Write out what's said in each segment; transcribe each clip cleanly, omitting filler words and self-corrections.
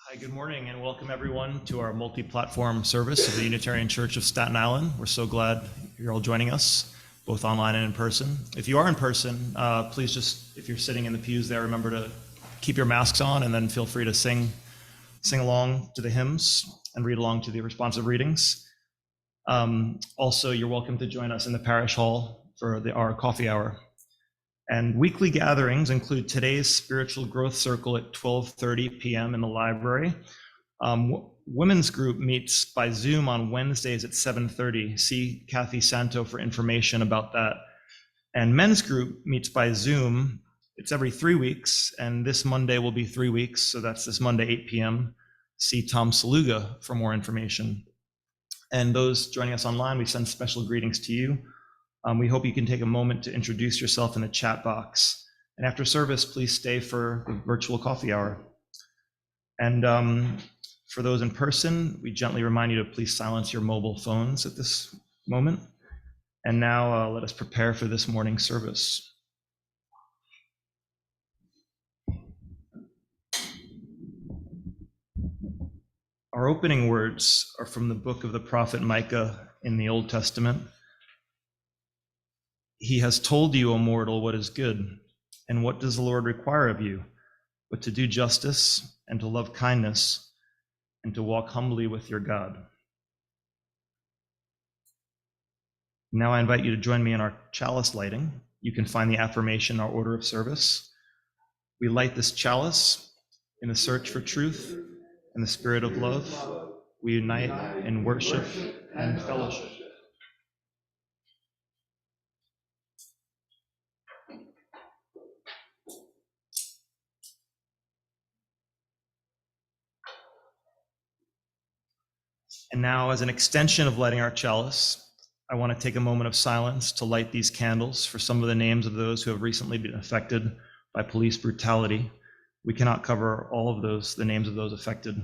Hi, good morning, and welcome everyone to our multi-platform service of the Unitarian Church of Staten Island. We're so glad you're all joining us, both online and in person. If you are in person, please just, if you're sitting in the pews there, remember to keep your masks on, and then feel free to sing along to the hymns and read along to the responsive readings. Also, you're welcome to join us in the parish hall for our coffee hour. And weekly gatherings include today's spiritual growth circle at 12:30 p.m. in the library. Women's group meets by Zoom on Wednesdays at 7:30. See Kathy Santo for information about that. And men's group meets by Zoom. It's every 3 weeks, and this Monday will be 3 weeks, so that's this Monday, 8 p.m. See Tom Saluga for more information. And those joining us online, we send special greetings to you. We hope you can take a moment to introduce yourself in the chat box. And after service, please stay for the virtual coffee hour. And for those in person, we gently remind you to please silence your mobile phones at this moment. And now let us prepare for this morning's service. Our opening words are from the book of the prophet Micah in the Old Testament. He has told you, O mortal, what is good, and what does the Lord require of you, but to do justice and to love kindness and to walk humbly with your God. Now I invite you to join me in our chalice lighting. You can find the affirmation in our order of service. We light this chalice in the search for truth and the spirit of love. We unite in worship and fellowship. And now, as an extension of lighting our chalice, I want to take a moment of silence to light these candles for some of the names of those who have recently been affected by police brutality. We cannot cover all of those, the names of those affected.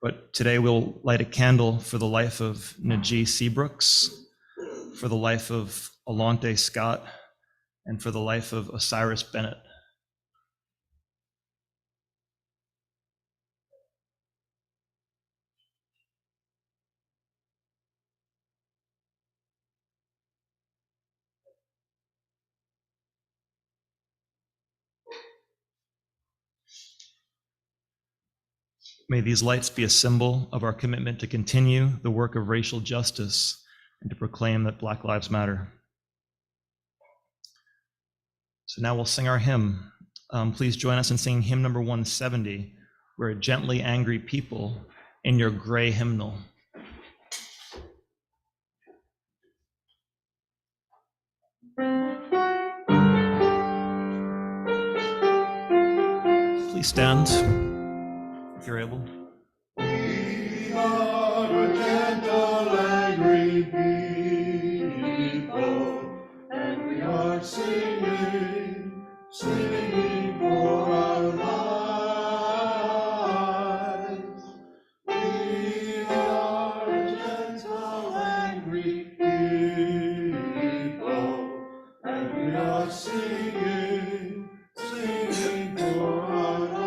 But today we'll light a candle for the life of Najee Seabrooks, for the life of Alante Scott, and for the life of Osiris Bennett. May these lights be a symbol of our commitment to continue the work of racial justice and to proclaim that Black Lives Matter. So now we'll sing our hymn. Please join us in singing hymn number 170, "We're a Gently Angry People in Your Gray Hymnal." Please stand if you're able. We are a gentle, angry people, and we are singing for our lives. We are a gentle, angry people, and we are singing for our lives.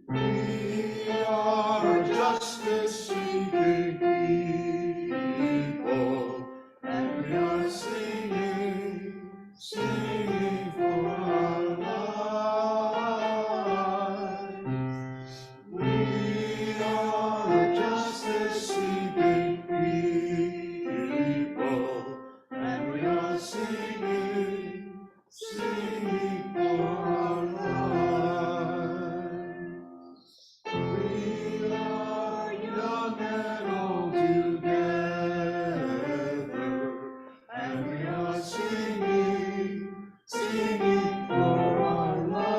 We are a justice-seeking people, and we are singing for our lives. We are a justice-seeking people, and we are singing for our lives. We are young and old together, and we are singing for our lives.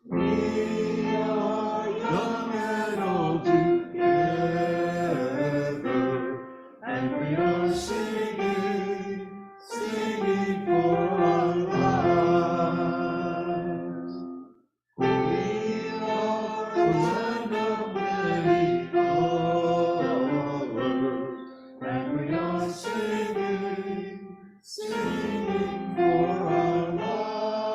We are young and old together, and we are singing for our lives. We are a land of many colors, and we are singing for our lives.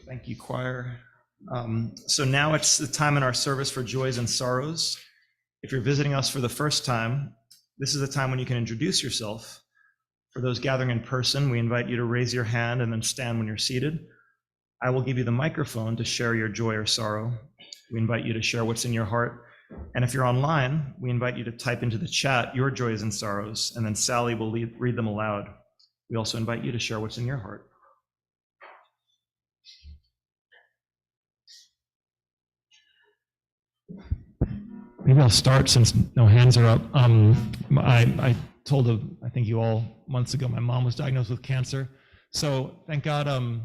Thank you, choir. So now it's the time in our service for joys and sorrows. If you're visiting us for the first time, this is the time when you can introduce yourself. For those gathering in person, we invite you to raise your hand and then stand when you're seated. I will give you the microphone to share your joy or sorrow. We invite you to share what's in your heart. And if you're online, we invite you to type into the chat your joys and sorrows, and then Sally will read them aloud. We also invite you to share what's in your heart. Maybe I'll start since no hands are up. I told, I think you all months ago, my mom was diagnosed with cancer. So thank God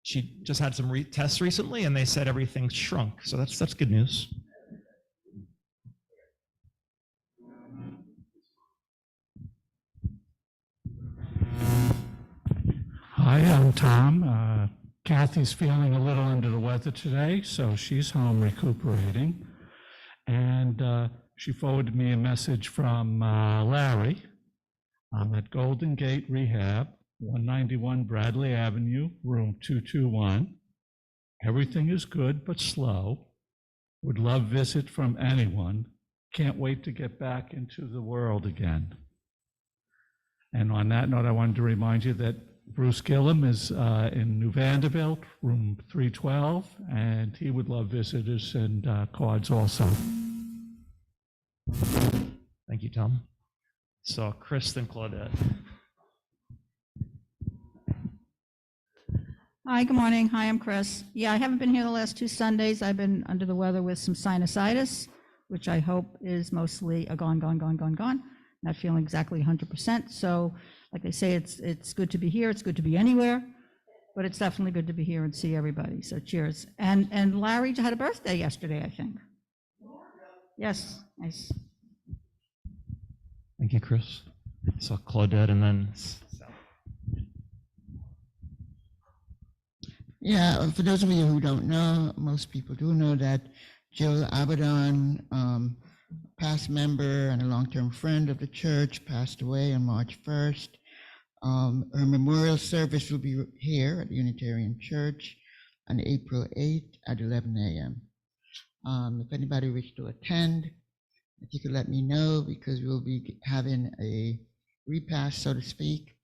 she just had some tests recently and they said everything shrunk. So that's good news. Hi, I'm Tom. Kathy's feeling a little under the weather today, so she's home recuperating. And she forwarded me a message from Larry. I'm at Golden Gate Rehab, 191 Bradley Avenue, room 221. Everything is good but slow. Would love visit from anyone. Can't wait to get back into the world again. And on that note, I wanted to remind you that Bruce Gillum is in New Vanderbilt, room 312, and he would love visitors and cards also. Thank you, Tom. So Chris, then Claudette. Hi, good morning. Hi, I'm Chris. Yeah, I haven't been here the last 2 Sundays. I've been under the weather with some sinusitis, which I hope is mostly gone. Not feeling exactly 100%. So like they say, it's good to be here. It's good to be anywhere, but it's definitely good to be here and see everybody. So cheers. And Larry had a birthday yesterday, I think. Yes, nice. Thank you, Chris. So Claudette and then Sally. Yeah, for those of you who don't know, most people do know that Jill Abaddon, past member and a long-term friend of the church, passed away on March 1st. Her memorial service will be here at the Unitarian Church on April 8th at 11 a.m. If anybody wishes to attend, if you could let me know, because we'll be having a repast, so to speak,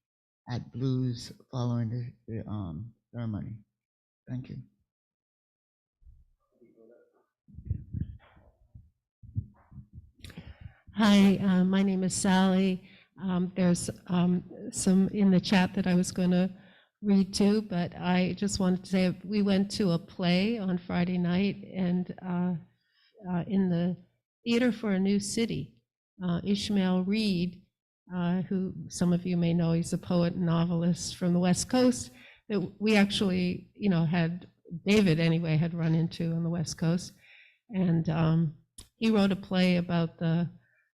at Blues following the ceremony. Thank you. Hi, my name is Sally. There's some in the chat that I was going to read too, but I just wanted to say we went to a play on Friday night, and in the Theater for a New City, Ishmael Reed, who some of you may know, he's a poet and novelist from the West Coast that we actually, had David anyway had run into on the West Coast, and he wrote a play about the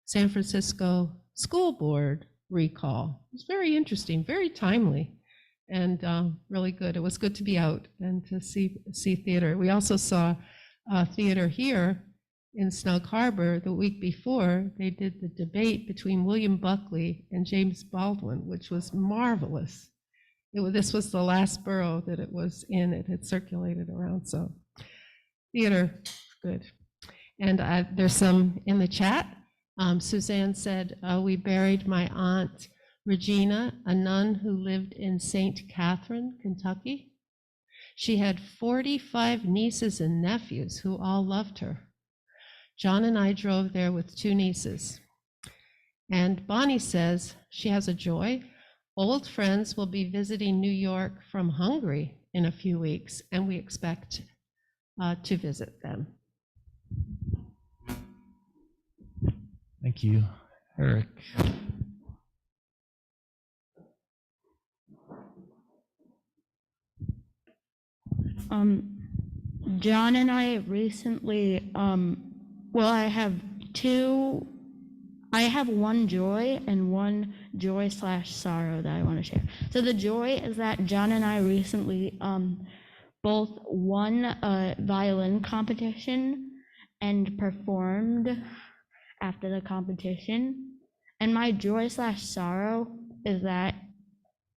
San Francisco School Board recall. It was very interesting, very timely, and really good. It was good to be out and to see theater. We also saw theater here in Snug Harbor the week before. They did the debate between William Buckley and James Baldwin, which was marvelous. This was the last borough that it was in. It had circulated around, so theater, good. And there's some in the chat. Suzanne said, we buried my aunt Regina, a nun who lived in St. Catherine, Kentucky. She had 45 nieces and nephews who all loved her. John and I drove there with 2 nieces. And Bonnie says she has a joy. Old friends will be visiting New York from Hungary in a few weeks, and we expect to visit them. Thank you, Eric. John and I recently, I have one joy and one joy/sorrow that I want to share. So the joy is that John and I recently both won a violin competition and performed after the competition. And my joy/sorrow is that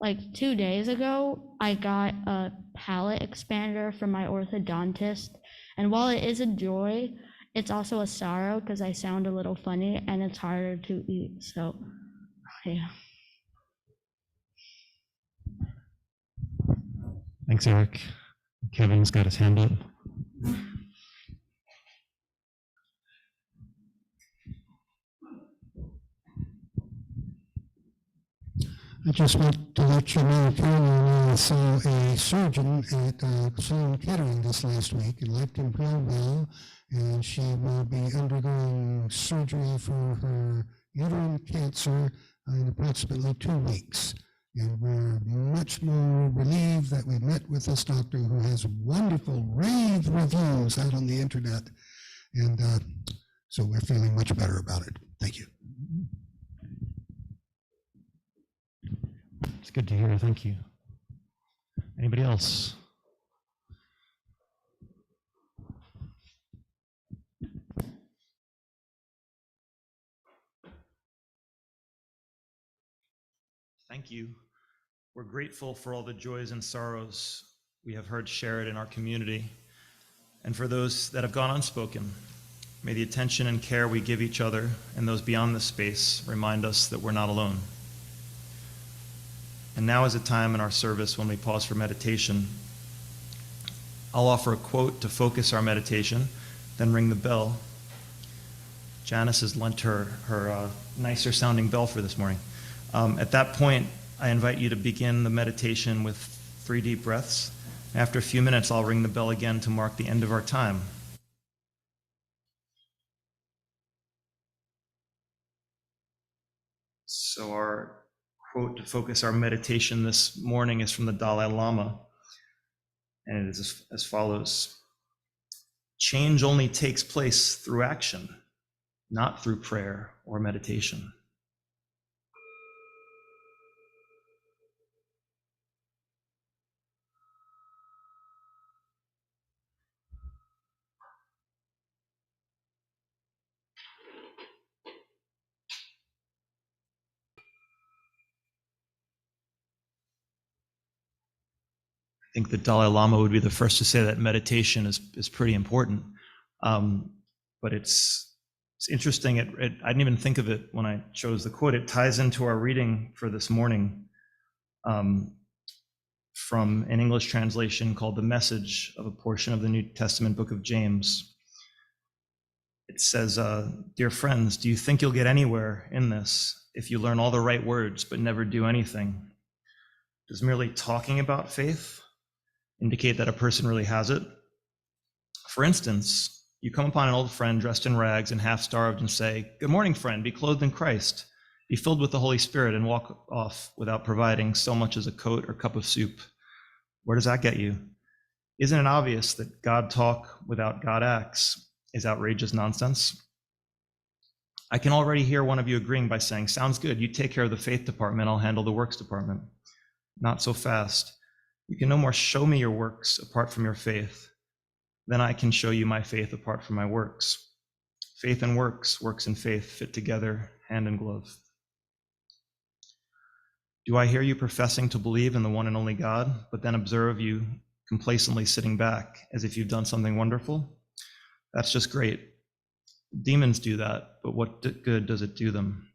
like 2 days ago, I got a palate expander from my orthodontist. And while it is a joy, it's also a sorrow because I sound a little funny and it's harder to eat. So, yeah. Thanks, Eric. Kevin's got his hand up. I just want to let you know, Caroline saw a surgeon at Sloan Kettering this last week and left him real well, and she will be undergoing surgery for her uterine cancer in approximately 2 weeks. And we're much more relieved that we met with this doctor who has wonderful rave reviews out on the internet. And so we're feeling much better about it. Thank you. It's good to hear. Thank you. Anybody else? Thank you. We're grateful for all the joys and sorrows we have heard shared in our community, and for those that have gone unspoken. May the attention and care we give each other and those beyond this space remind us that we're not alone. And now is a time in our service when we pause for meditation. I'll offer a quote to focus our meditation, then ring the bell. Janice has lent her nicer sounding bell for this morning. At that point, I invite you to begin the meditation with 3 deep breaths. After a few minutes, I'll ring the bell again to mark the end of our time. So our quote to focus our meditation this morning is from the Dalai Lama, and it is as follows: change only takes place through action, not through prayer or meditation. I think the Dalai Lama would be the first to say that meditation is pretty important. But it's interesting. I didn't even think of it when I chose the quote. It ties into our reading for this morning from an English translation called The Message of a portion of the New Testament book of James. It says, "Dear friends, do you think you'll get anywhere in this if you learn all the right words but never do anything? Does merely talking about faith indicate that a person really has it? For instance, you come upon an old friend dressed in rags and half-starved and say, 'Good morning, friend, be clothed in Christ, be filled with the Holy Spirit,' and walk off without providing so much as a coat or cup of soup. Where does that get you? Isn't it obvious that God talk without God acts is outrageous nonsense? I can already hear one of you agreeing by saying, 'Sounds good, you take care of the faith department, I'll handle the works department.' Not so fast. You can no more show me your works apart from your faith than I can show you my faith apart from my works. Faith and works, works and faith fit together hand in glove. Do I hear you professing to believe in the one and only God, but then observe you complacently sitting back as if you've done something wonderful? That's just great. Demons do that, but what good does it do them?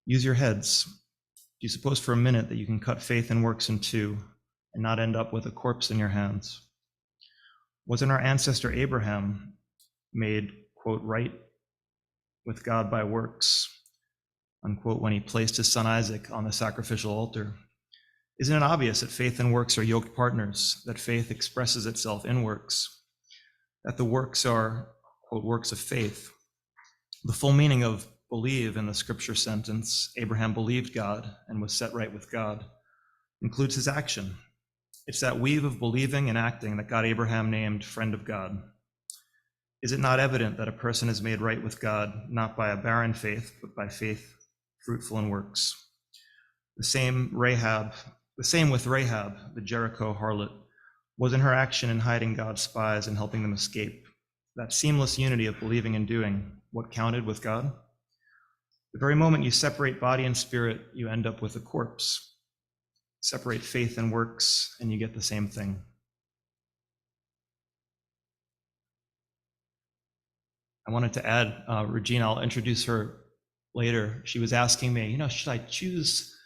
Use your heads. Do you suppose for a minute that you can cut faith and works in two and not end up with a corpse in your hands? Wasn't our ancestor Abraham made, quote, right with God by works, unquote, when he placed his son Isaac on the sacrificial altar? Isn't it obvious that faith and works are yoked partners, that faith expresses itself in works, that the works are, quote, works of faith? The full meaning of believe in the scripture sentence, Abraham believed God and was set right with God, includes his action. It's that weave of believing and acting that got Abraham named friend of God. Is it not evident that a person is made right with God, not by a barren faith, but by faith fruitful in works? The same with Rahab, the Jericho harlot. Wasn't her action in hiding God's spies and helping them escape, that seamless unity of believing and doing, what counted with God? The very moment you separate body and spirit, you end up with a corpse. separate faith and works, and you get the same thing. I wanted to add, Regina, I'll introduce her later. She was asking me, should I choose,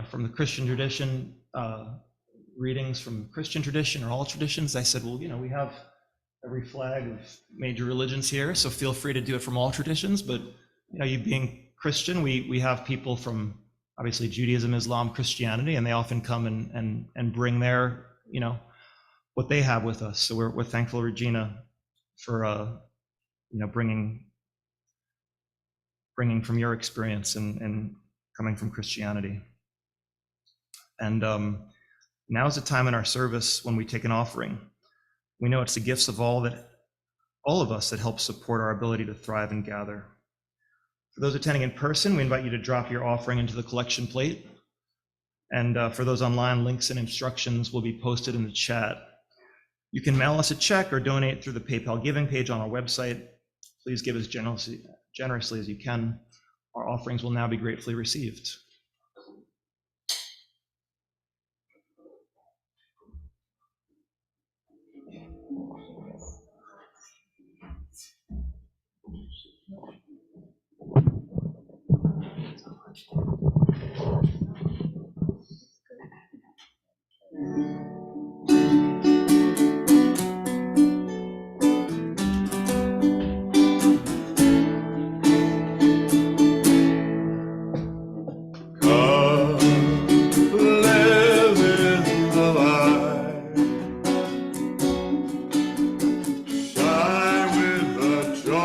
from the Christian tradition, readings from Christian tradition or all traditions? I said, well, we have every flag of major religions here, so feel free to do it from all traditions. But, you being Christian, we have people from obviously Judaism, Islam, Christianity, and they often come and bring their, what they have with us. So we're thankful, Regina, for bringing from your experience and coming from Christianity. And now is the time in our service when we take an offering. We know it's the gifts of all of us that help support our ability to thrive and gather. For those attending in person, we invite you to drop your offering into the collection plate. And for those online, links and instructions will be posted in the chat. You can mail us a check or donate through the PayPal giving page on our website. Please give as generously as you can. Our offerings will now be gratefully received. Joy,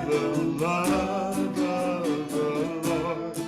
the love of the Lord.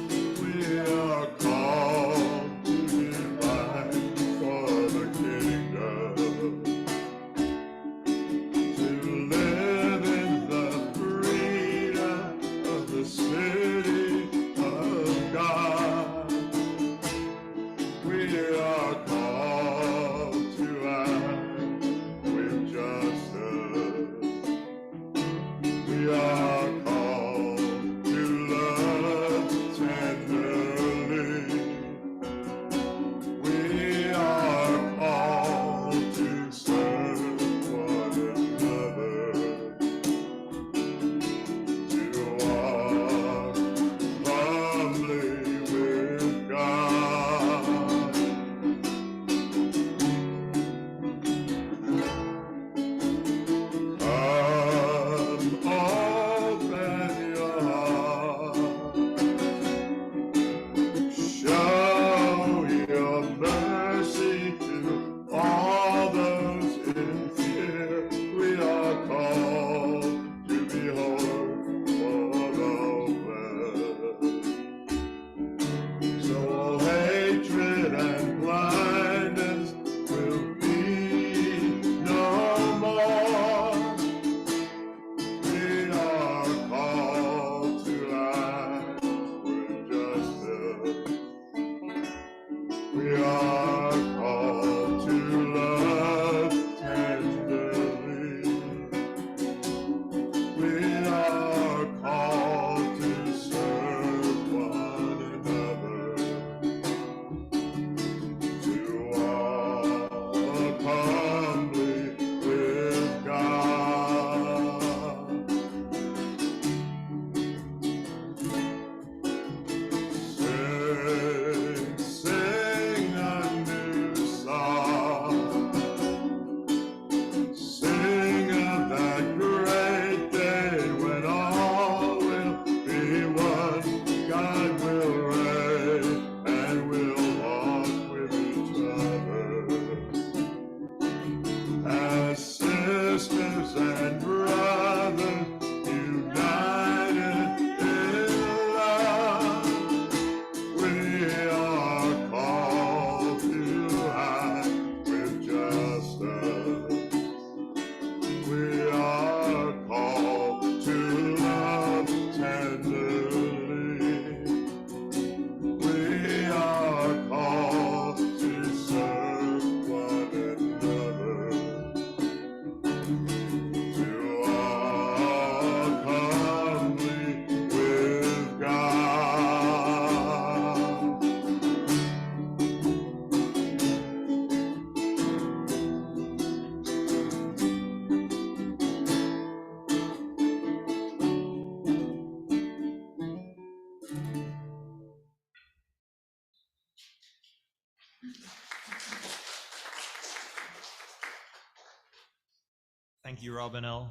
Thank you, Robin L.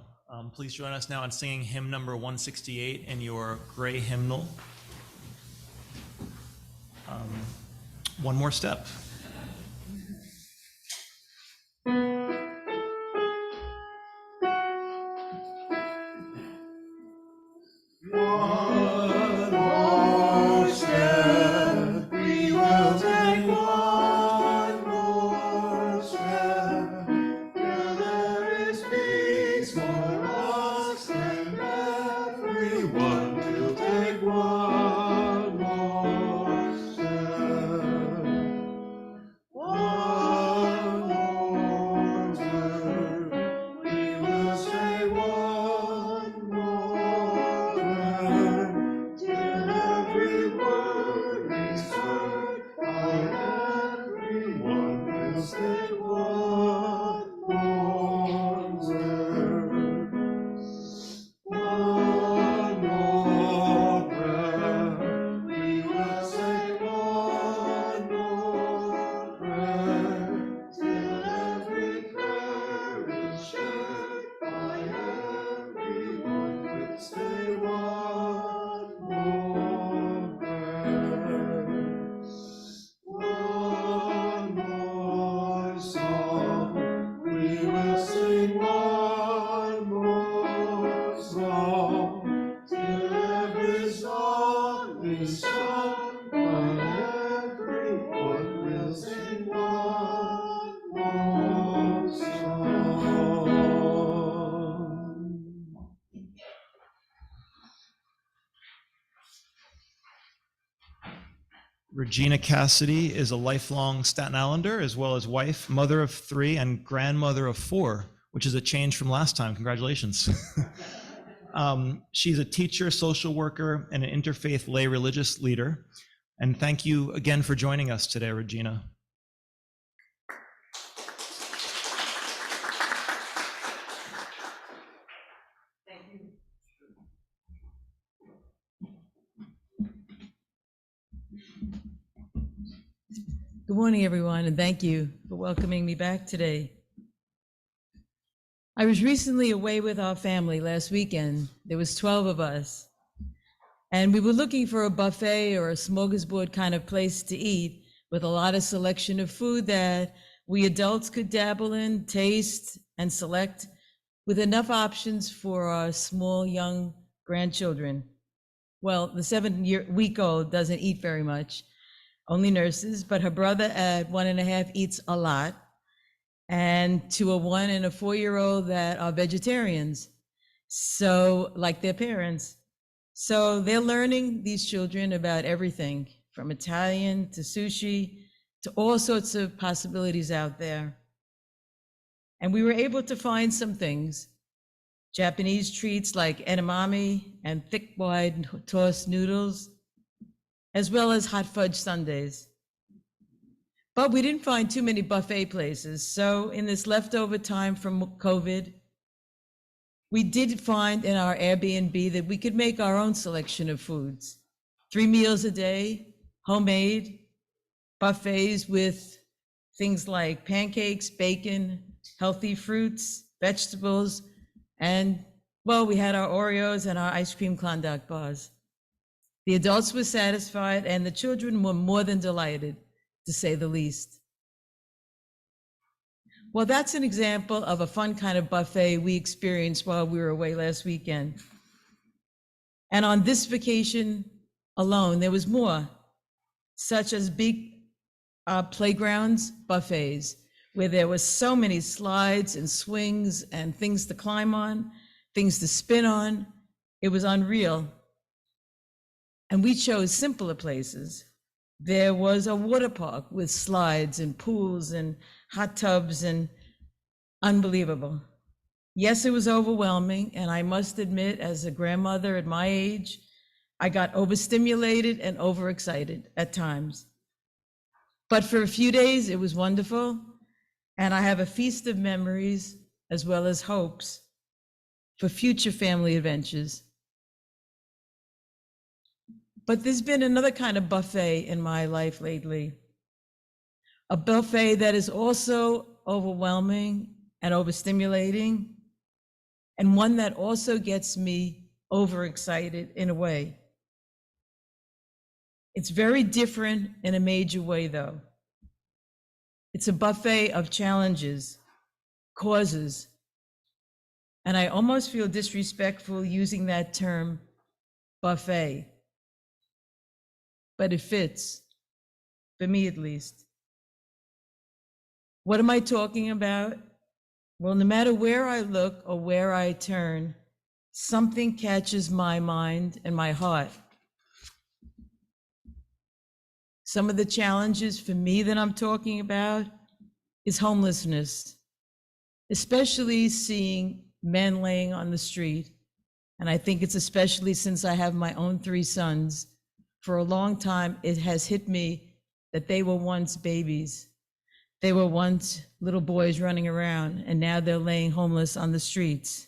Please join us now in singing hymn number 168 in your gray hymnal. One more step. Regina Cassidy is a lifelong Staten Islander, as well as wife, mother of 3, and grandmother of 4, which is a change from last time. Congratulations. She's a teacher, social worker, and an interfaith lay religious leader. And thank you again for joining us today, Regina. Good morning, everyone, and thank you for welcoming me back today. I was recently away with our family last weekend. There was 12 of us, and we were looking for a buffet or a smorgasbord kind of place to eat with a lot of selection of food that we adults could dabble in, taste, and select, with enough options for our small, young grandchildren. Well, the 7-week-old doesn't eat very much, only nurses, but her brother at 1.5 eats a lot, and to a 1 and a 4-year-old that are vegetarians, so like their parents. So they're learning, these children, about everything from Italian to sushi to all sorts of possibilities out there. And we were able to find some things, Japanese treats like edamame and thick wide tossed noodles, as well as hot fudge sundaes. But we didn't find too many buffet places. So in this leftover time from COVID, we did find in our Airbnb that we could make our own selection of foods. 3 meals a day, homemade, buffets with things like pancakes, bacon, healthy fruits, vegetables, and, well, we had our Oreos and our ice cream Klondike bars. The adults were satisfied and the children were more than delighted, to say the least. Well, that's an example of a fun kind of buffet we experienced while we were away last weekend. And on this vacation alone, there was more, such as big playgrounds buffets, where there was so many slides and swings and things to climb on, things to spin on. It was unreal. And we chose simpler places. There was a water park with slides and pools and hot tubs, and unbelievable. Yes, it was overwhelming, and I must admit, as a grandmother at my age, I got overstimulated and overexcited at times. But for a few days, it was wonderful, and I have a feast of memories as well as hopes for future family adventures. But there's been another kind of buffet in my life lately, a buffet that is also overwhelming and overstimulating, and one that also gets me overexcited in a way. It's very different in a major way, though. It's a buffet of challenges, causes, and I almost feel disrespectful using that term, buffet, but it fits, for me at least. What am I talking about? Well, no matter where I look or where I turn, something catches my mind and my heart. Some of the challenges for me that I'm talking about is homelessness, especially seeing men laying on the street. And I think it's especially since I have my own 3 sons. For a long time, it has hit me that they were once babies. They were once little boys running around, and now they're laying homeless on the streets.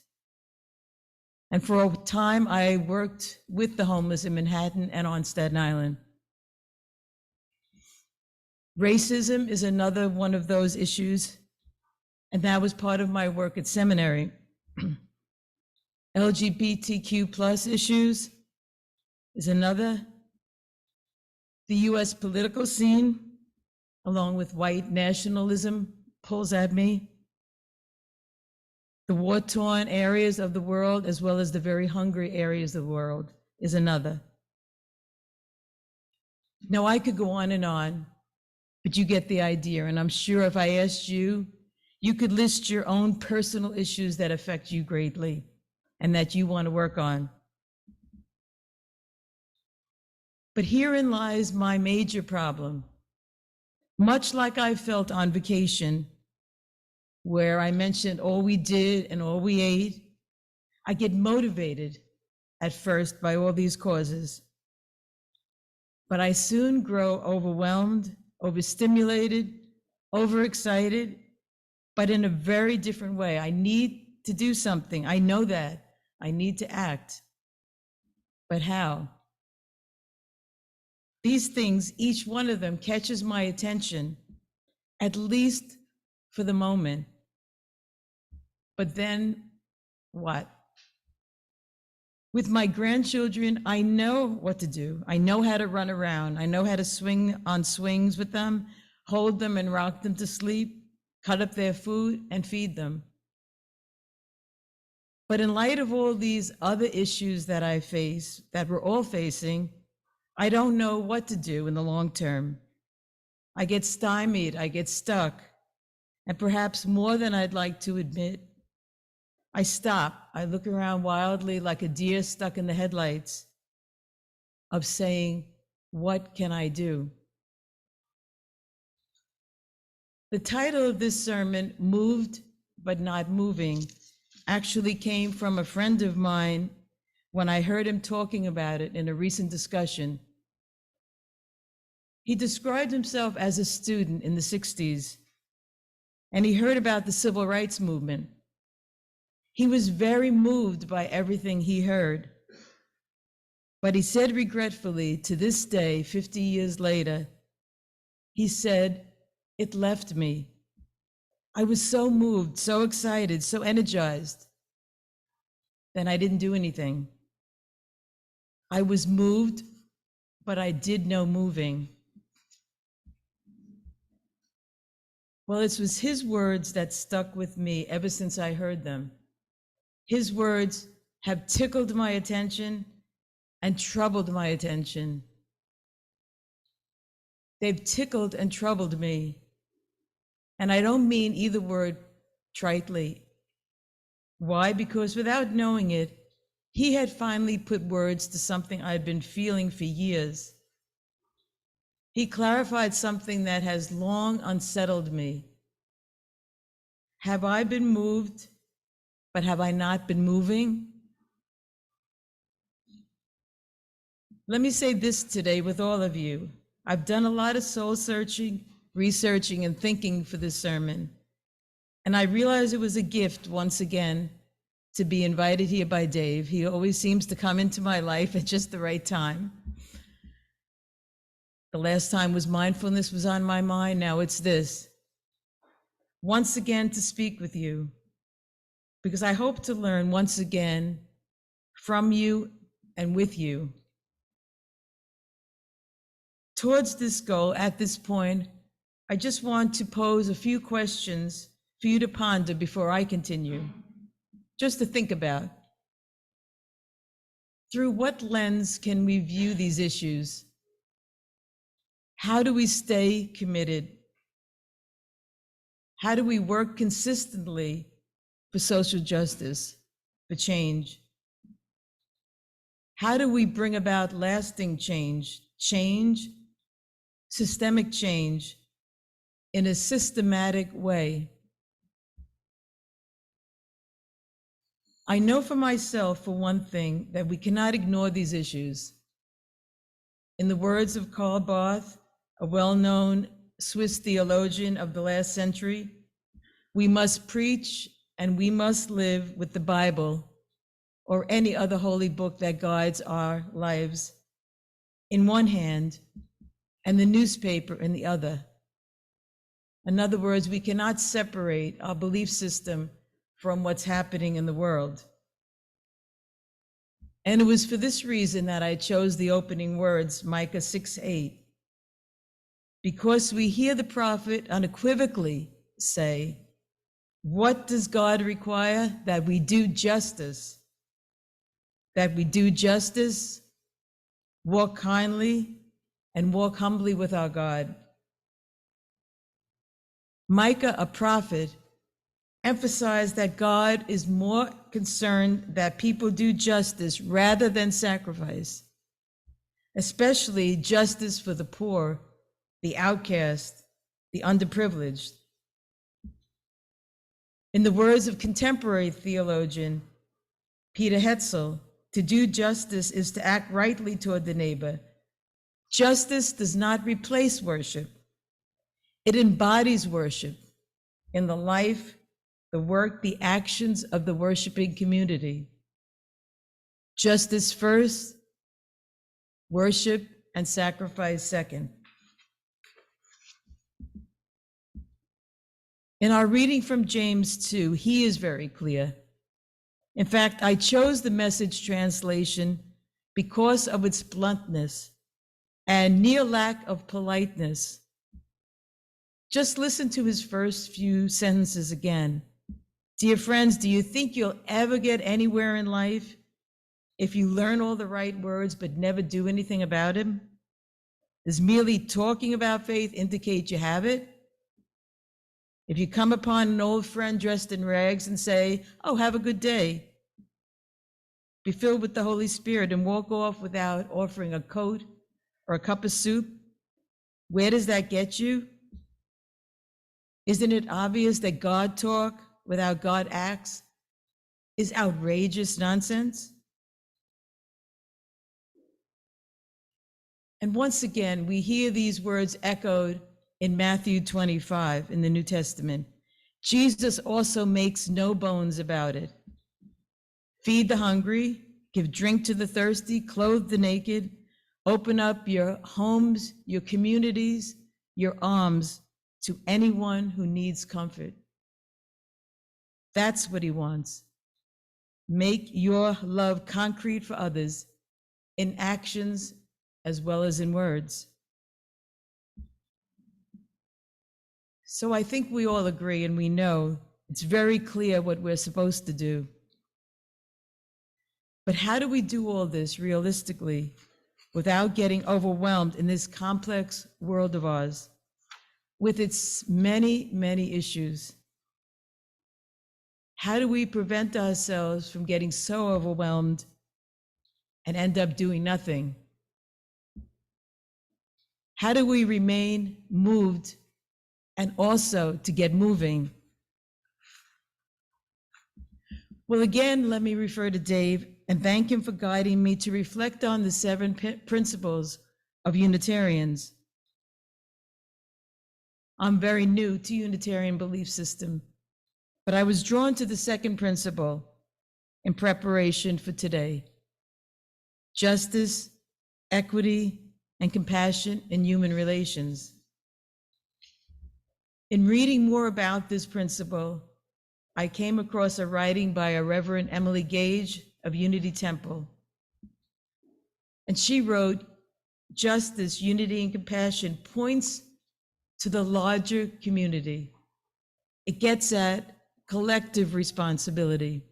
And for a time, I worked with the homeless in Manhattan and on Staten Island. Racism is another one of those issues, and that was part of my work at seminary. LGBTQ plus issues is another. The US political scene, along with white nationalism, pulls at me. The war-torn areas of the world, as well as the very hungry areas of the world, is another. Now, I could go on, but you get the idea. And I'm sure if I asked you, you could list your own personal issues that affect you greatly and that you want to work on. But herein lies my major problem. Much like I felt on vacation, where I mentioned all we did and all we ate, I get motivated at first by all these causes. But I soon grow overwhelmed, overstimulated, overexcited, but in a very different way. I need to do something. I know that. I need to act. But how? These things, each one of them catches my attention, at least for the moment. But then what? With my grandchildren, I know what to do. I know how to run around. I know how to swing on swings with them, hold them and rock them to sleep, cut up their food and feed them. But in light of all these other issues that I face, that we're all facing, I don't know what to do in the long term. I get stymied, I get stuck, and perhaps more than I'd like to admit, I stop, I look around wildly like a deer stuck in the headlights of saying, what can I do? The title of this sermon, Moved But Not Moving, actually came from a friend of mine when I heard him talking about it in a recent discussion. He described himself as a student in the 60s, and he heard about the civil rights movement. He was very moved by everything he heard. But he said regretfully, to this day, 50 years later, he said, it left me. I was so moved, so excited, so energized. Then I didn't do anything. I was moved, but I did no moving. Well, it was his words that stuck with me ever since I heard them. His words have tickled my attention and troubled my attention. They've tickled and troubled me. And I don't mean either word tritely. Why? Because without knowing it, he had finally put words to something I'd been feeling for years. He clarified something that has long unsettled me. Have I been moved, but have I not been moving? Let me say this today with all of you. I've done a lot of soul searching, researching, and thinking for this sermon. And I realized it was a gift, once again, to be invited here by Dave. He always seems to come into my life at just the right time. The last time was mindfulness was on my mind, now it's this. Once again to speak with you. because I hope to learn once again from you and with you. Towards this goal, at this point, I just want to pose a few questions for you to ponder before I continue, just to think about. Through what lens can we view these issues? How do we stay committed? How do we work consistently for social justice, for change? How do we bring about lasting change, systemic change, in a systematic way? I know for myself, for one thing, that we cannot ignore these issues. In the words of Karl Barth, a well-known Swiss theologian of the last century, we must preach and we must live with the Bible or any other holy book that guides our lives in one hand and the newspaper in the other. In other words, we cannot separate our belief system from what's happening in the world. And it was for this reason that I chose the opening words, Micah 6:8, because we hear the prophet unequivocally say, what does God require? That we do justice. That we do justice, walk kindly, and walk humbly with our God. Micah, a prophet, emphasized that God is more concerned that people do justice rather than sacrifice, especially justice for the poor, the outcast, the underprivileged. In the words of contemporary theologian Peter Hetzel, to do justice is to act rightly toward the neighbor. Justice does not replace worship. It embodies worship in the life, the work, the actions of the worshiping community. Justice first, worship and sacrifice second. In our reading from James 2, he is very clear. In fact, I chose the Message translation because of its bluntness and near lack of politeness. Just listen to his first few sentences again. Dear friends, do you think you'll ever get anywhere in life if you learn all the right words but never do anything about it? Does merely talking about faith indicate you have it? If you come upon an old friend dressed in rags and say, oh, have a good day, be filled with the Holy Spirit and walk off without offering a coat or a cup of soup, where does that get you? Isn't it obvious that God talk without God acts is outrageous nonsense? And once again, we hear these words echoed in Matthew 25 in the New Testament. Jesus also makes no bones about it. Feed the hungry, give drink to the thirsty, clothe the naked, open up your homes, your communities, your arms to anyone who needs comfort. That's what he wants. Make your love concrete for others in actions as well as in words. So I think we all agree and we know it's very clear what we're supposed to do. But how do we do all this realistically without getting overwhelmed in this complex world of ours with its many, many issues? How do we prevent ourselves from getting so overwhelmed and end up doing nothing? How do we remain moved and also to get moving? Well, again, let me refer to Dave and thank him for guiding me to reflect on the 7 principles of Unitarians. I'm very new to Unitarian belief system, but I was drawn to the second principle in preparation for today: justice, equity, and compassion in human relations. In reading more about this principle, I came across a writing by a Reverend Emily Gage of Unity Temple. And she wrote, "Justice, unity, and compassion points to the larger community. It gets at collective responsibility.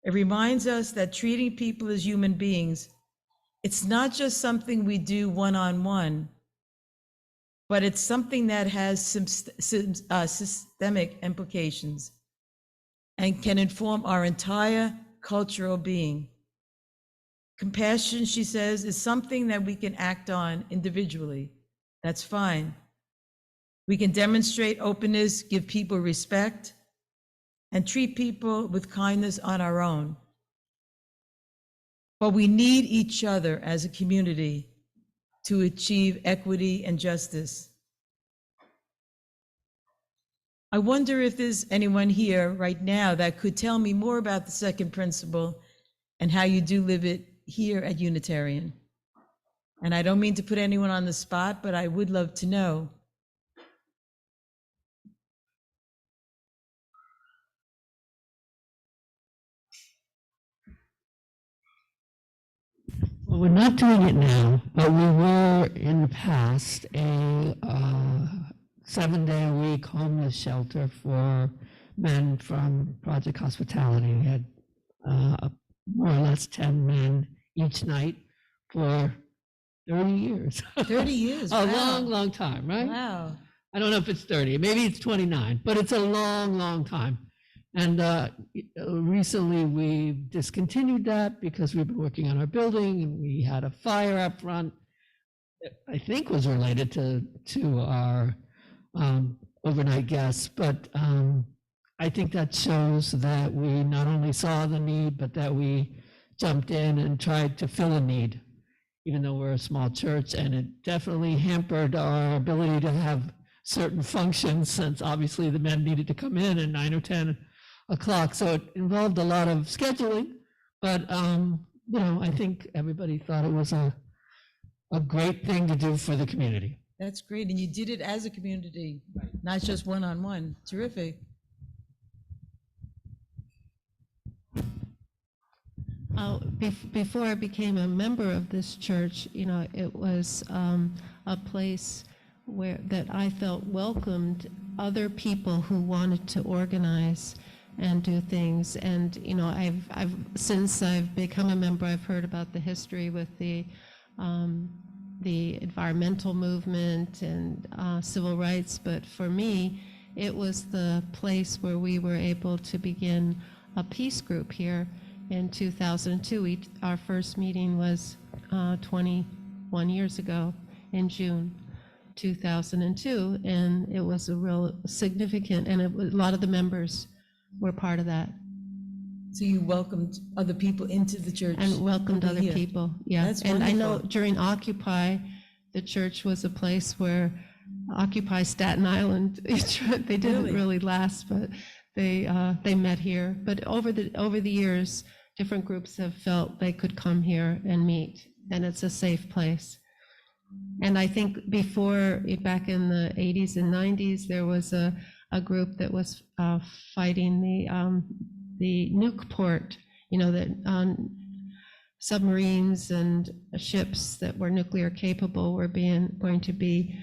It reminds us that treating people as human beings, it's not just something we do one-on-one, but it's something that has some systemic implications and can inform our entire cultural being. Compassion," she says, "is something that we can act on individually. That's fine. We can demonstrate openness, give people respect, and treat people with kindness on our own. But we need each other as a community to achieve equity and justice." I wonder if there's anyone here right now that could tell me more about the second principle and how you do live it here at Unitarian. And I don't mean to put anyone on the spot, but I would love to know. Well, we're not doing it now, but we were in the past a 7-day-a-week homeless shelter for men from Project Hospitality. We had more or less 10 men each night for 30 years. 30 years, A wow. long, long time, right? Wow. I don't know if it's 30, maybe it's 29, but it's a long, long time. And recently we've discontinued that because we've been working on our building and we had a fire up front that I think was related to our overnight guests. But I think that shows that we not only saw the need, but that we jumped in and tried to fill a need, even though we're a small church. And it definitely hampered our ability to have certain functions, since obviously the men needed to come in at 9 or 10 o'clock. So it involved a lot of scheduling, but I think everybody thought it was a great thing to do for the community. That's great. And you did it as a community, not just one-on-one. Terrific. Before I became a member of this church, it was a place that I felt welcomed other people who wanted to organize and do things. And I've since I've become a member, I've heard about the history with the environmental movement and civil rights. But for me, it was the place where we were able to begin a peace group here in 2002. Our first meeting was 21 years ago in June 2002, and it was a real significant, and a lot of the members were part of that. So you welcomed other people into the church. And welcomed over other here. people, yeah. That's And I know wonderful. during Occupy, the church was a place where Occupy Staten Island, they didn't really last, but they met here. But over the years, different groups have felt they could come here and meet, and it's a safe place. And I think before, back in the 80s and 90s, there was a group that was fighting the nuke port, that submarines and ships that were nuclear capable were going to be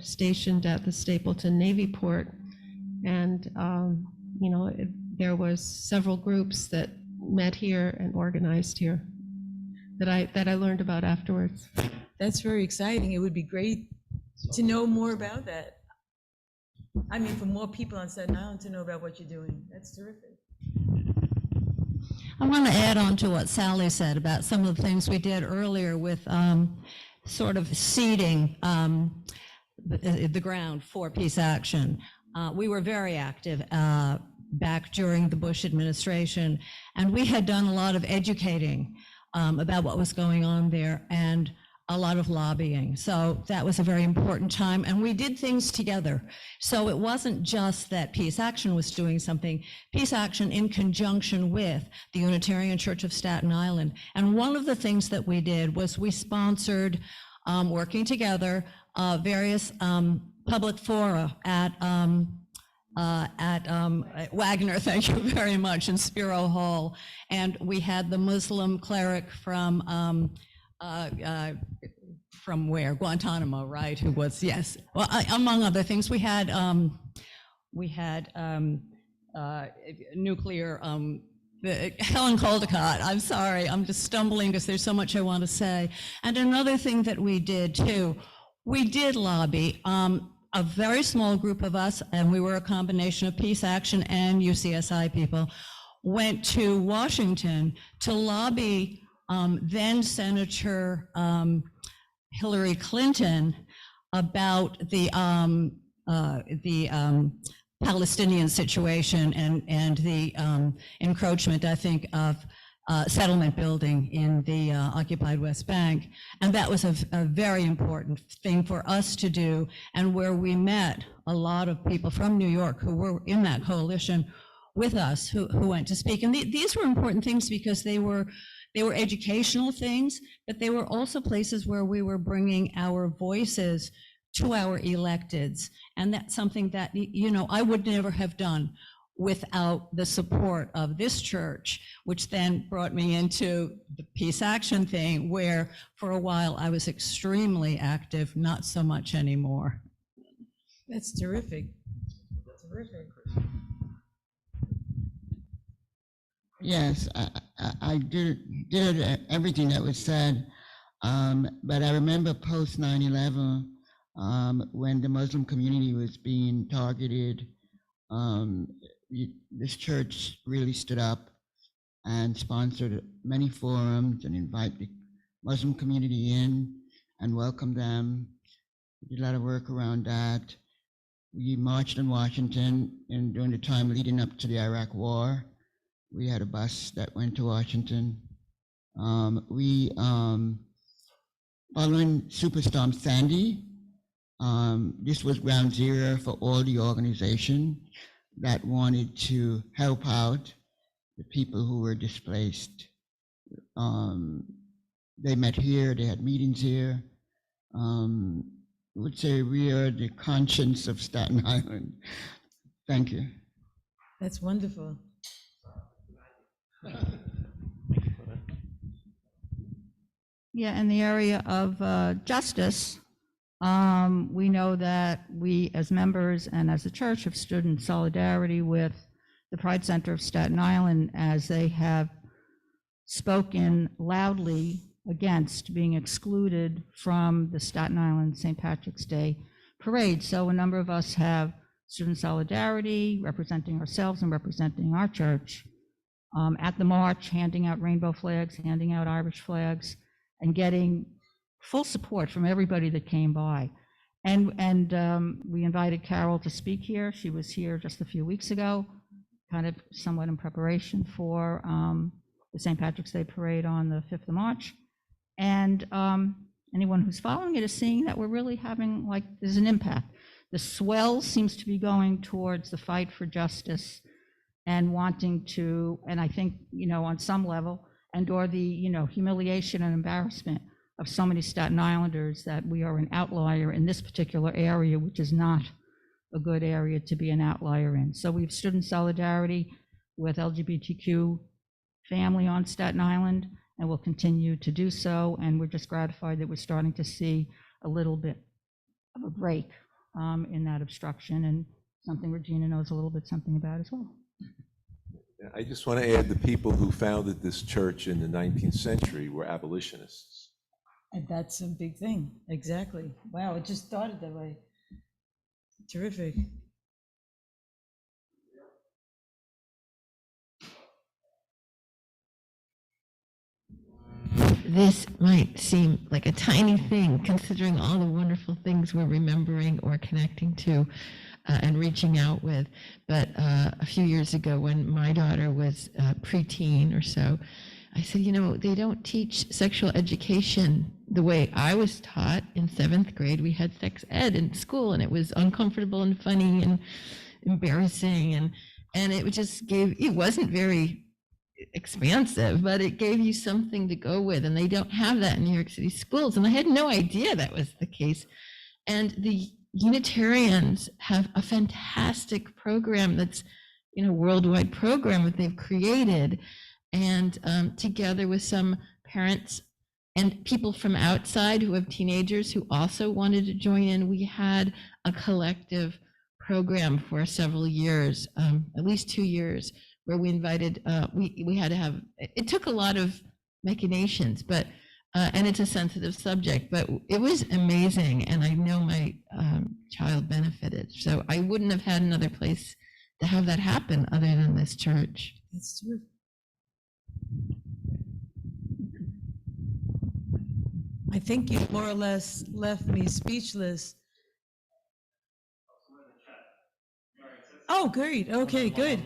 stationed at the Stapleton Navy port. And, there was several groups that met here and organized here that I learned about afterwards. That's very exciting. It would be great to know more about that. I mean, for more people on Staten Island to know about what you're doing. That's terrific. I want to add on to what Sally said about some of the things we did earlier with sort of seeding the ground for peace action. We were very active back during the Bush administration, and we had done a lot of educating about what was going on there and a lot of lobbying. So that was a very important time, and we did things together. So it wasn't just that Peace Action was doing something, Peace Action in conjunction with the Unitarian Church of Staten Island. And one of the things that we did was we sponsored, working together, various public fora at at Wagner, thank you very much, in Spiro Hall. And we had the Muslim cleric from where? Guantanamo, right? Who was, yes. Well, among other things, we had nuclear, Helen Caldecott, I'm sorry, I'm just stumbling because there's so much I want to say. And another thing that we did too, we did lobby. A very small group of us, and we were a combination of Peace Action and UCSI people, went to Washington to lobby then Senator Hillary Clinton about the Palestinian situation and the encroachment, I think, of settlement building in the occupied West Bank. And that was a very important thing for us to do, and where we met a lot of people from New York who were in that coalition with us who went to speak. And these were important things because they were educational things, but they were also places where we were bringing our voices to our electeds. And that's something that, you know, I would never have done without the support of this church, which then brought me into the Peace Action thing, where for a while I was extremely active, not so much anymore. That's terrific. Terrific. Yes, I did everything that was said, but I remember post 9/11 when the Muslim community was being targeted. This church really stood up and sponsored many forums and invited the Muslim community in and welcomed them. We did a lot of work around that. We marched in Washington, and during the time leading up to the Iraq War, we had a bus that went to Washington. Following Superstorm Sandy, this was ground zero for all the organizations that wanted to help out the people who were displaced. They met here, they had meetings here. I would say we are the conscience of Staten Island. Thank you. That's wonderful. Yeah, in the area of justice, we know that we as members and as a church have stood in solidarity with the Pride Center of Staten Island as they have spoken loudly against being excluded from the Staten Island St. Patrick's Day parade. So a number of us have stood in solidarity, representing ourselves and representing our church at the march, handing out rainbow flags, handing out Irish flags, and getting full support from everybody that came by. And we invited Carol to speak here. She was here just a few weeks ago, kind of somewhat in preparation for the St. Patrick's Day parade on the 5th of March. And anyone who's following it is seeing that we're really having, like, there's an impact. The swell seems to be going towards the fight for justice and wanting to, and I think, you know, on some level, and or the, you know, humiliation and embarrassment of so many Staten Islanders that we are an outlier in this particular area, which is not a good area to be an outlier in. So we've stood in solidarity with LGBTQ family on Staten Island, and we'll continue to do so. And we're just gratified that we're starting to see a little bit of a break in that obstruction, and something Regina knows a little bit something about as well. I just want to add the people who founded this church in the 19th century were abolitionists. And that's a big thing. Exactly. Wow, it just started that way. Terrific. This might seem like a tiny thing, considering all the wonderful things we're remembering or connecting to and reaching out with. But a few years ago, when my daughter was preteen or so, I said, you know, they don't teach sexual education the way I was taught in 7th grade. We had sex ed in school, and it was uncomfortable and funny and embarrassing, and it just gave, it wasn't very expansive, but it gave you something to go with, and they don't have that in New York City schools. And I had no idea that was the case. And the Unitarians have a fantastic program that's, worldwide program that they've created. And together with some parents and people from outside who have teenagers who also wanted to join in, we had a collective program for several years, at least 2 years, where we invited, we had to have, it took a lot of machinations, but, and it's a sensitive subject, but it was amazing. And I know my child benefited. So I wouldn't have had another place to have that happen other than this church. That's true. I think you more or less left me speechless. Oh, great. Okay, good.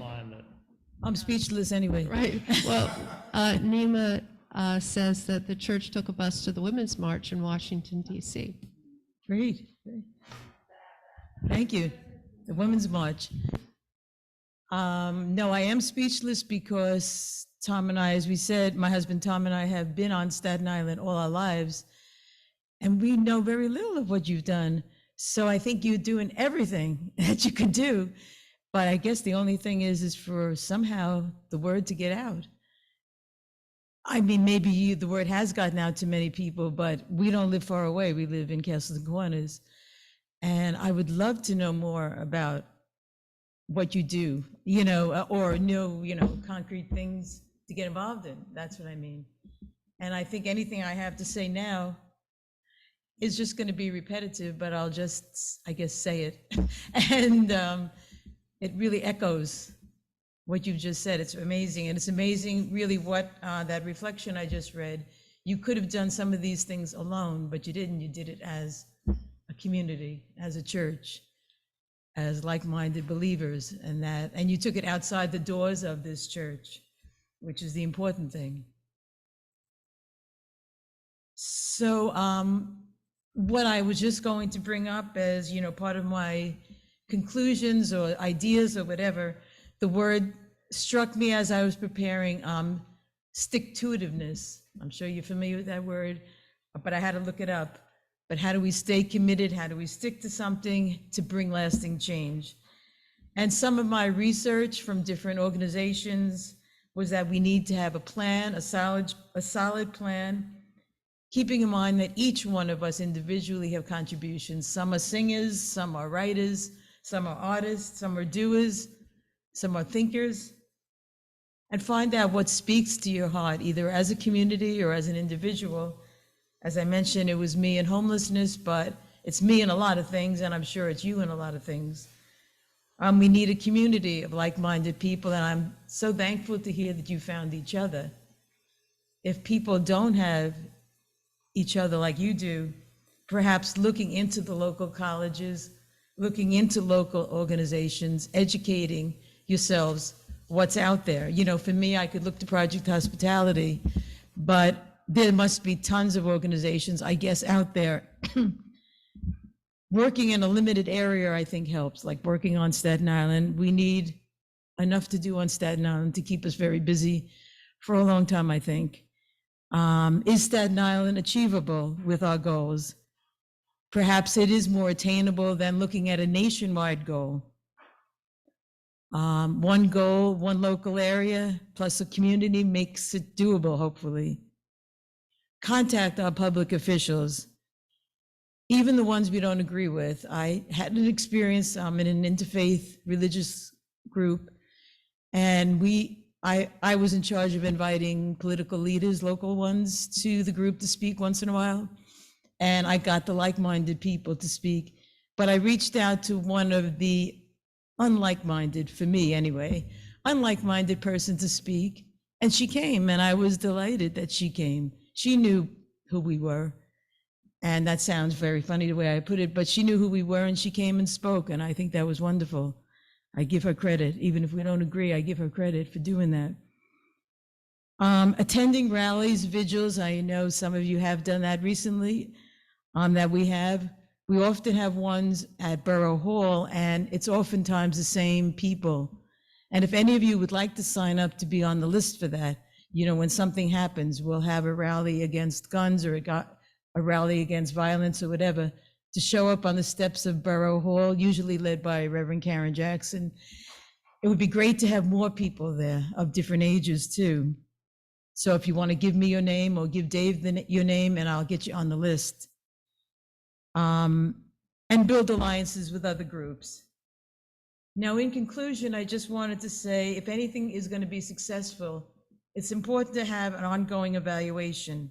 I'm speechless anyway. Right. Well, Nima says that the church took a bus to the Women's March in Washington, D.C. Great. Thank you. The Women's March. No, I am speechless because Tom and I, as we said, my husband Tom and I have been on Staten Island all our lives, and we know very little of what you've done. So I think you're doing everything that you could do. But I guess the only thing is for somehow the word to get out. I mean, maybe the word has gotten out to many people, but we don't live far away. We live in Castleton Corners. And I would love to know more about what you do, or know, concrete things to get involved in. That's what I mean. And I think anything I have to say now is just going to be repetitive, but I'll just, I guess, say it. And it really echoes what you've just said. It's amazing. And it's amazing, really, what that reflection I just read. You could have done some of these things alone, but you didn't. You did it as a community, as a church, as like-minded believers, and you took it outside the doors of this church, which is the important thing. So what I was just going to bring up as, part of my conclusions or ideas or whatever, the word struck me as I was preparing, stick-to-itiveness. I'm sure you're familiar with that word, but I had to look it up. But how do we stay committed? How do we stick to something to bring lasting change? And some of my research from different organizations was that we need to have a plan, a solid plan, keeping in mind that each one of us individually have contributions. Some are singers, some are writers, some are artists, some are doers, some are thinkers. And find out what speaks to your heart, either as a community or as an individual. As I mentioned, it was me in homelessness, but it's me in a lot of things, and I'm sure it's you in a lot of things. We need a community of like-minded people, and I'm so thankful to hear that you found each other. If people don't have each other like you do, perhaps looking into the local colleges, looking into local organizations, educating yourselves what's out there. For me, I could look to Project Hospitality, but there must be tons of organizations, I guess, out there. Working in a limited area, I think, helps, like working on Staten Island. We need enough to do on Staten Island to keep us very busy for a long time, I think. Is Staten Island achievable with our goals? Perhaps it is more attainable than looking at a nationwide goal. One goal, one local area, plus a community makes it doable, hopefully. Contact our public officials, even the ones we don't agree with. I had an experience in an interfaith religious group, and I was in charge of inviting political leaders, local ones, to the group to speak once in a while, and I got the like-minded people to speak. But I reached out to one of the unlike-minded, for me anyway, unlike-minded person to speak, and she came, and I was delighted that she came. She knew who we were, and that sounds very funny the way I put it, but she knew who we were, and she came and spoke, and I think that was wonderful. I give her credit. Even if we don't agree, I give her credit for doing that. Attending rallies, vigils, I know some of you have done that recently, that we have. We often have ones at Borough Hall, and it's oftentimes the same people. And if any of you would like to sign up to be on the list for that, when something happens, we'll have a rally against guns or a rally against violence or whatever, to show up on the steps of Borough Hall, usually led by Reverend Karen Jackson. It would be great to have more people there of different ages too. So if you want to give me your name or give Dave your name, and I'll get you on the list. And build alliances with other groups. Now, in conclusion, I just wanted to say, if anything is going to be successful, it's important to have an ongoing evaluation.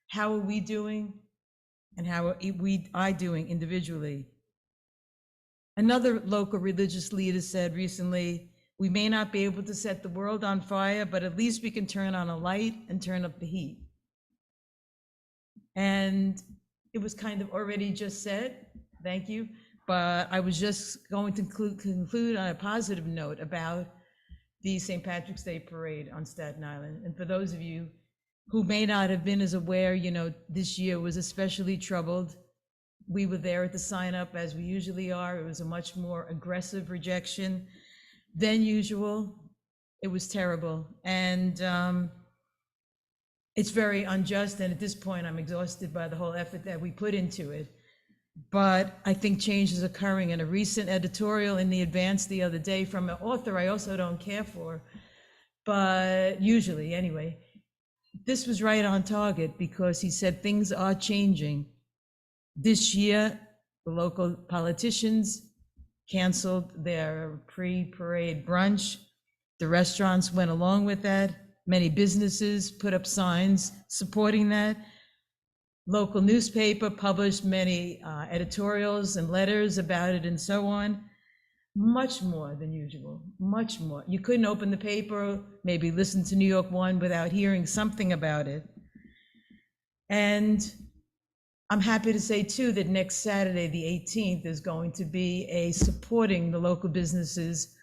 How are we doing? And how are I doing individually? Another local religious leader said recently, we may not be able to set the world on fire, but at least we can turn on a light and turn up the heat. And it was kind of already just said, thank you, but I was just going to conclude on a positive note about the St. Patrick's Day Parade on Staten Island. And for those of you who may not have been as aware, you know, this year was especially troubled. We were there at the sign up as we usually are. It was a much more aggressive rejection than usual. It was terrible. And it's very unjust. And at this point, I'm exhausted by the whole effort that we put into it. But I think change is occurring. In a recent editorial in the Advance the other day from an author I also don't care for, but usually anyway, this was right on target because he said things are changing. This year, the local politicians canceled their pre-parade brunch. The restaurants went along with that. Many businesses put up signs supporting that. Local newspaper published many editorials and letters about it and so on. Much more than usual, much more. You couldn't open the paper, maybe listen to New York One without hearing something about it. And I'm happy to say too that next Saturday, the 18th, is going to be a supporting the local businesses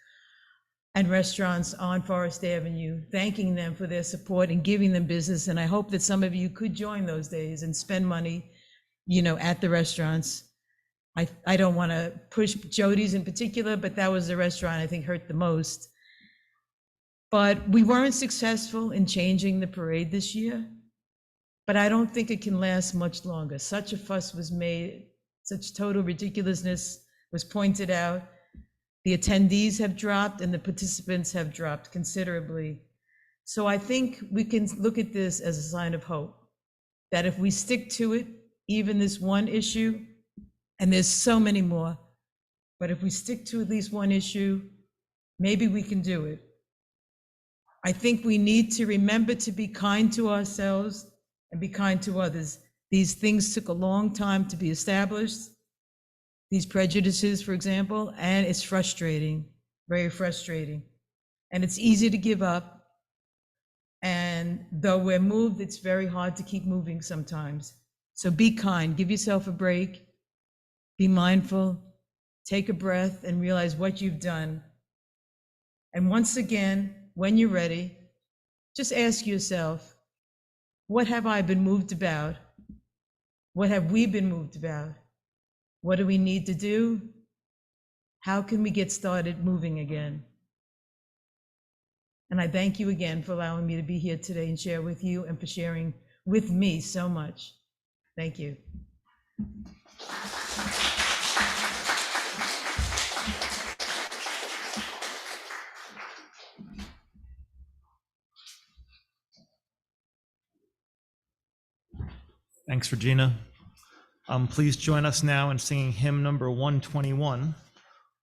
and restaurants on Forest Avenue, thanking them for their support and giving them business. And I hope that some of you could join those days and spend money, you know, at the restaurants. I don't want to push Jody's in particular, but that was the restaurant I think hurt the most. But we weren't successful in changing the parade this year, but I don't think it can last much longer. Such a fuss was made, such total ridiculousness was pointed out. The attendees have dropped and the participants have dropped considerably. So I think we can look at this as a sign of hope, that if we stick to it, even this one issue, and there's so many more, but if we stick to at least one issue, maybe we can do it. I think we need to remember to be kind to ourselves and be kind to others. These things took a long time to be established. These prejudices, for example, and it's frustrating, very frustrating. And it's easy to give up. And though we're moved, it's very hard to keep moving sometimes. So be kind, give yourself a break, be mindful, take a breath and realize what you've done. And once again, when you're ready, just ask yourself, what have I been moved about? What have we been moved about? What do we need to do? How can we get started moving again? And I thank you again for allowing me to be here today and share with you and for sharing with me so much. Thank you. Thanks, Regina. Please join us now in singing hymn number 121,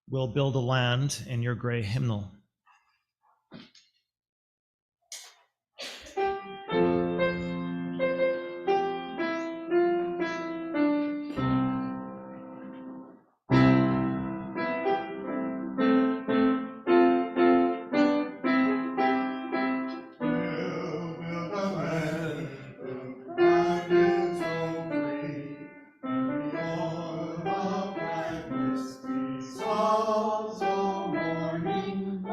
We'll Build a Land in Your Gray Hymnal. Songs of morning.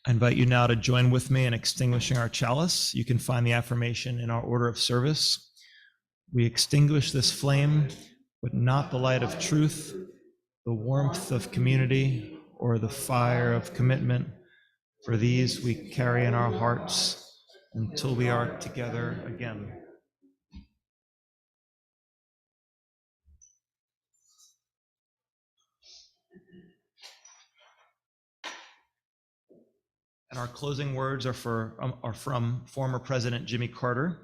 I invite you now to join with me in extinguishing our chalice. You can find the affirmation in our order of service. We extinguish this flame, but not the light of truth, the warmth of community, or the fire of commitment. For these we carry in our hearts until we are together again. And our closing words are from former President Jimmy Carter.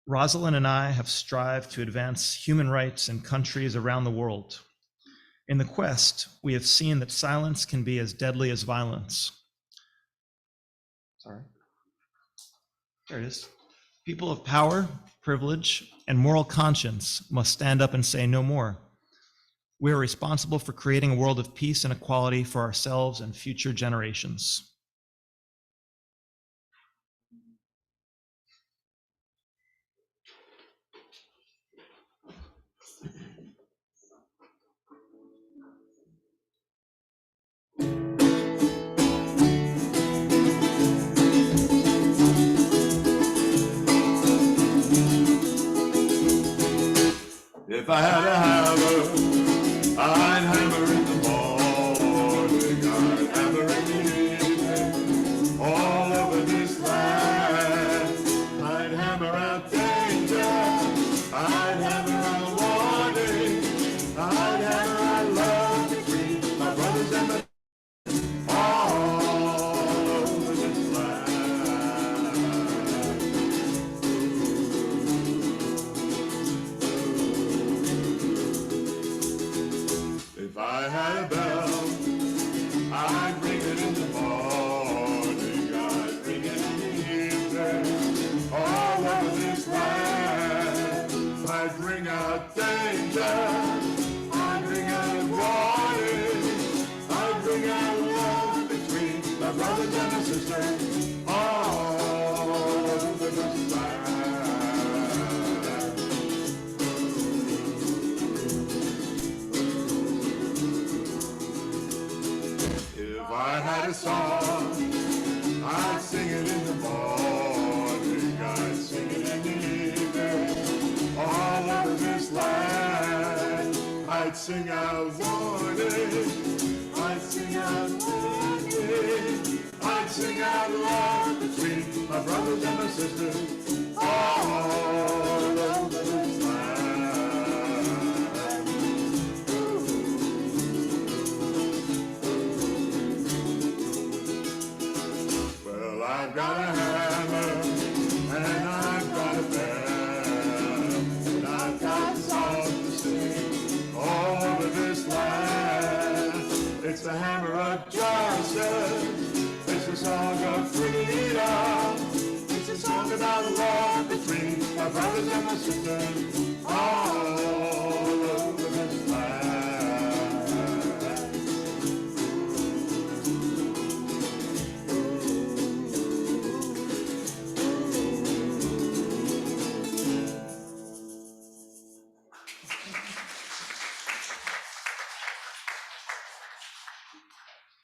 Rosalind and I have strived to advance human rights in countries around the world. In the quest, we have seen that silence can be as deadly as violence. Sorry. There it is. People of power, privilege, and moral conscience must stand up and say no more. We are responsible for creating a world of peace and equality for ourselves and future generations. If I had a hammer, I'd hammer in the morning, I'd hammer in the evening, all over this land. I'd hammer out danger, I'd hammer out warning, I'd hammer out love between my brothers and my all over this land. If I had a bell, I'd ring it in the morning, I'd ring it in the evening, all over this land. I'd ring out danger, I'd ring out warning, I'd ring out love between my brothers and my sisters, all over this land. If I had a song, I'd sing it in the morning, I'd sing it in the evening, all over this land. I'd sing out warning, I'd sing out warning, I'd sing out love between my brothers and my sisters, all over this land. Well, I've got a hammer, and I've got a bell, and I've got songs to sing all over this land. It's the hammer of justice, it's a song of freedom, it's a song about love between my brothers and my sisters,